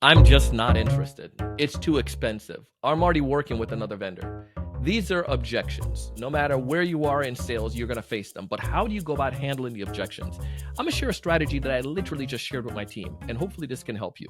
I'm just not interested. It's too expensive. I'm already working with another vendor. These are objections. No matter where you are in sales, you're going to face them. But how do you go about handling the objections? I'm going to share a strategy that I literally just shared with my team, and hopefully this can help you.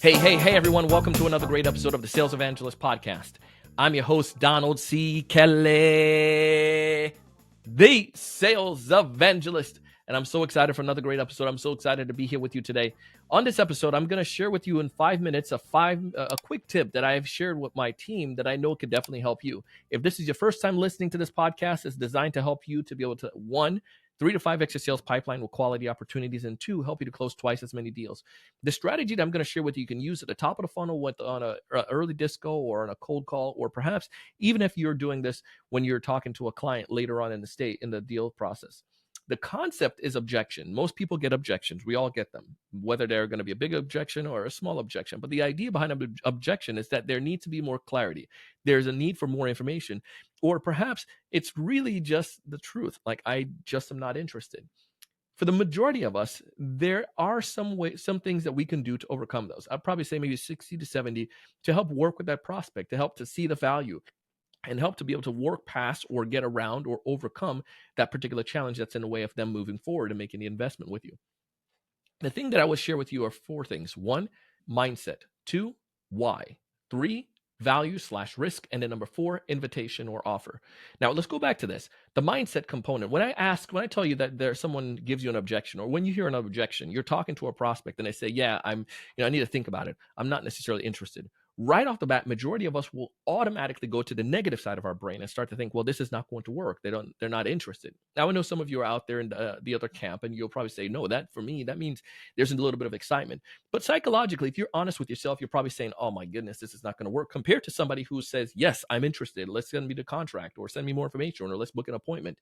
Hey, everyone. Welcome to another great episode of the Sales Evangelist Podcast. I'm your host, Donald C. Kelly, the Sales Evangelist. And I'm so excited for another great episode. I'm so excited to be here with you today. On this episode, I'm going to share with you in 5 minutes a quick tip that I have shared with my team that I know could definitely help you. If this is your first time listening to this podcast, it's designed to help you to be able to, 1, 3 to 5 extra sales pipeline with quality opportunities, and 2, help you to close twice as many deals. The strategy that I'm going to share with you can use at the top of the funnel on an early disco or on a cold call, or perhaps even if you're doing this when you're talking to a client later on in the deal process. The concept is objection. Most people get objections. We all get them, whether they're going to be a big objection or a small objection. But the idea behind an objection is that there needs to be more clarity. There's a need for more information, or perhaps it's really just the truth. Like, I just am not interested. For the majority of us, there are some things that we can do to overcome those. I'd probably say maybe 60 to 70 to help work with that prospect, to help to see the value and help to be able to work past or get around or overcome that particular challenge that's in the way of them moving forward and making the investment with you. The thing that I would share with you are 4 things. 1, mindset. 2, why. 3, value/risk. And then number 4, invitation or offer. Now, let's go back to this. The mindset component. When I tell you that someone gives you an objection, or when you hear an objection, you're talking to a prospect and they say, yeah, I need to think about it. I'm not necessarily interested. Right off the bat, majority of us will automatically go to the negative side of our brain and start to think, well, this is not going to work. They're not interested. Now, I know some of you are out there in the other camp, and you'll probably say, no, that for me, that means there's a little bit of excitement. But psychologically, if you're honest with yourself, you're probably saying, oh my goodness, this is not going to work, compared to somebody who says, yes, I'm interested. Let's send me the contract, or send me more information, or let's book an appointment.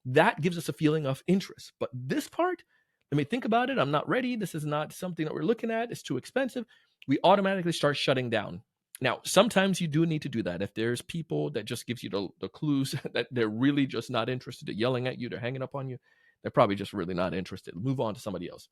That gives us a feeling of interest. But this part, let me think about it. I'm not ready. This is not something that we're looking at. It's too expensive. We automatically start shutting down. Now, sometimes you do need to do that. If there's people that just gives you the clues that they're really just not interested, they're yelling at you, they're hanging up on you, they're probably just really not interested. Move on to somebody else.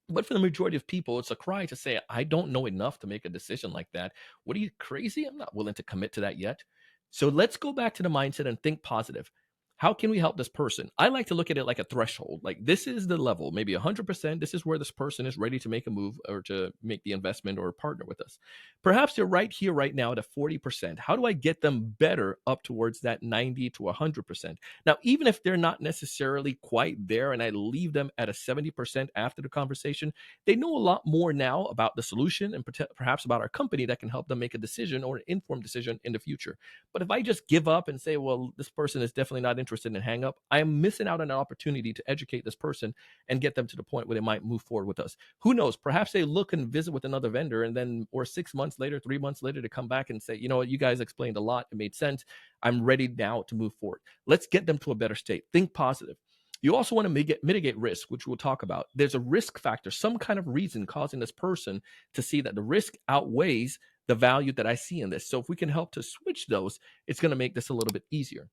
But for the majority of people, it's a cry to say, I don't know enough to make a decision like that. What, are you crazy? I'm not willing to commit to that yet. So let's go back to the mindset and think positive. How can we help this person? I like to look at it like a threshold. Like, this is the level, maybe 100%. This is where this person is ready to make a move or to make the investment or partner with us. Perhaps they're right here, right now at a 40%. How do I get them better up towards that 90 to 100%? Now, even if they're not necessarily quite there and I leave them at a 70% after the conversation, they know a lot more now about the solution and perhaps about our company that can help them make a decision or an informed decision in the future. But if I just give up and say, well, this person is definitely not interested, and hang up, I am missing out on an opportunity to educate this person and get them to the point where they might move forward with us. Who knows? Perhaps they look and visit with another vendor, and then, or 6 months later, 3 months later, to come back and say, you know what, you guys explained a lot. It made sense. I'm ready now to move forward. Let's get them to a better state. Think positive. You also want to mitigate risk, which we'll talk about. There's a risk factor, some kind of reason causing this person to see that the risk outweighs the value that I see in this. So if we can help to switch those, it's going to make this a little bit easier.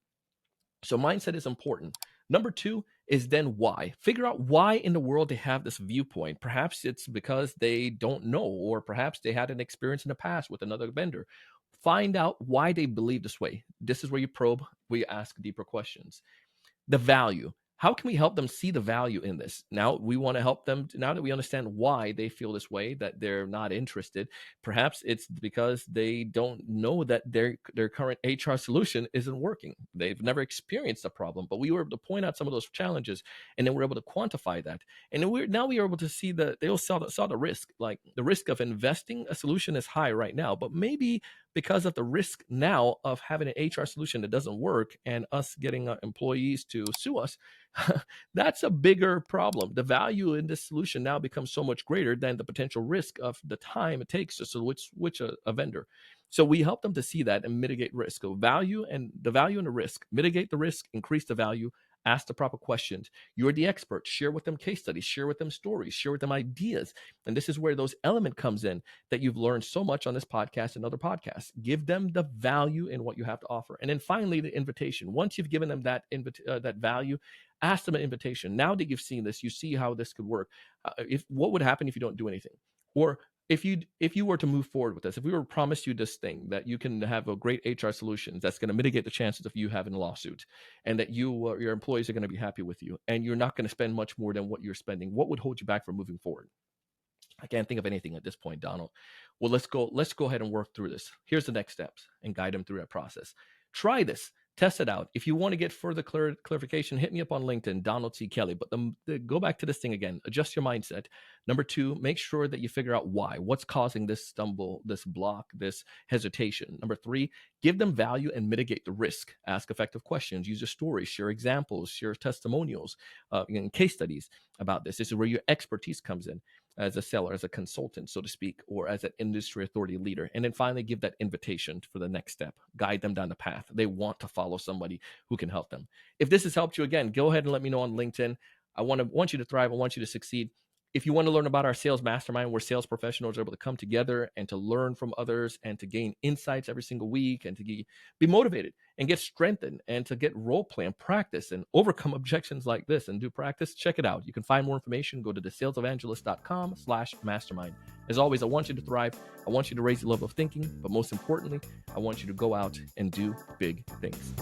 So mindset is important. Number 2 is then why. Figure out why in the world they have this viewpoint. Perhaps it's because they don't know, or perhaps they had an experience in the past with another vendor. Find out why they believe this way. This is where you probe, where you ask deeper questions. The value. How can we help them see the value in this? Now we want to help them, now that we understand why they feel this way, that they're not interested. Perhaps it's because they don't know that their current HR solution isn't working. They've never experienced a problem, but we were able to point out some of those challenges, and then we're able to quantify that. And then we are able to see that they saw the risk, like the risk of investing a solution is high right now, but maybe because of the risk now of having an HR solution that doesn't work and us getting employees to sue us, that's a bigger problem. The value in this solution now becomes so much greater than the potential risk of the time it takes to switch a vendor. So we help them to see that and mitigate risk. So the value and the risk, mitigate the risk, increase the value, Ask the proper questions. You're the expert. Share with them case studies, share with them stories, share with them ideas. And this is where those element comes in that you've learned so much on this podcast and other podcasts. Give them the value in what you have to offer. And then finally, the invitation. Once you've given them that value, ask them an invitation. Now that you've seen this, you see how this could work. What would happen if you don't do anything? Or if you were to move forward with this, if we were to promise you this thing that you can have a great HR solution that's going to mitigate the chances of you having a lawsuit, and that your employees are going to be happy with you, and you're not going to spend much more than what you're spending, what would hold you back from moving forward? I can't think of anything at this point, Donald. Well, let's go ahead and work through this. Here's the next steps and guide them through that process. Try this. Test it out. If you want to get further clarification, hit me up on LinkedIn, Donald C. Kelly. But go back to this thing again. Adjust your mindset. Number 2, make sure that you figure out why. What's causing this stumble, this block, this hesitation? Number 3, give them value and mitigate the risk. Ask effective questions. Use your stories. Share examples. Share testimonials, and case studies about this. This is where your expertise comes in as a seller, as a consultant, so to speak, or as an industry authority leader. And then finally, give that invitation for the next step. Guide them down the path. They want to follow somebody who can help them. If this has helped you, again, go ahead and let me know on LinkedIn. I want you to thrive. I want you to succeed. If you want to learn about our sales mastermind, where sales professionals are able to come together and to learn from others and to gain insights every single week and to be motivated and get strengthened and to get role play and practice and overcome objections like this and do practice, check it out. You can find more information. Go to thesalesevangelist.com/mastermind. As always, I want you to thrive. I want you to raise your level of thinking, but most importantly, I want you to go out and do big things.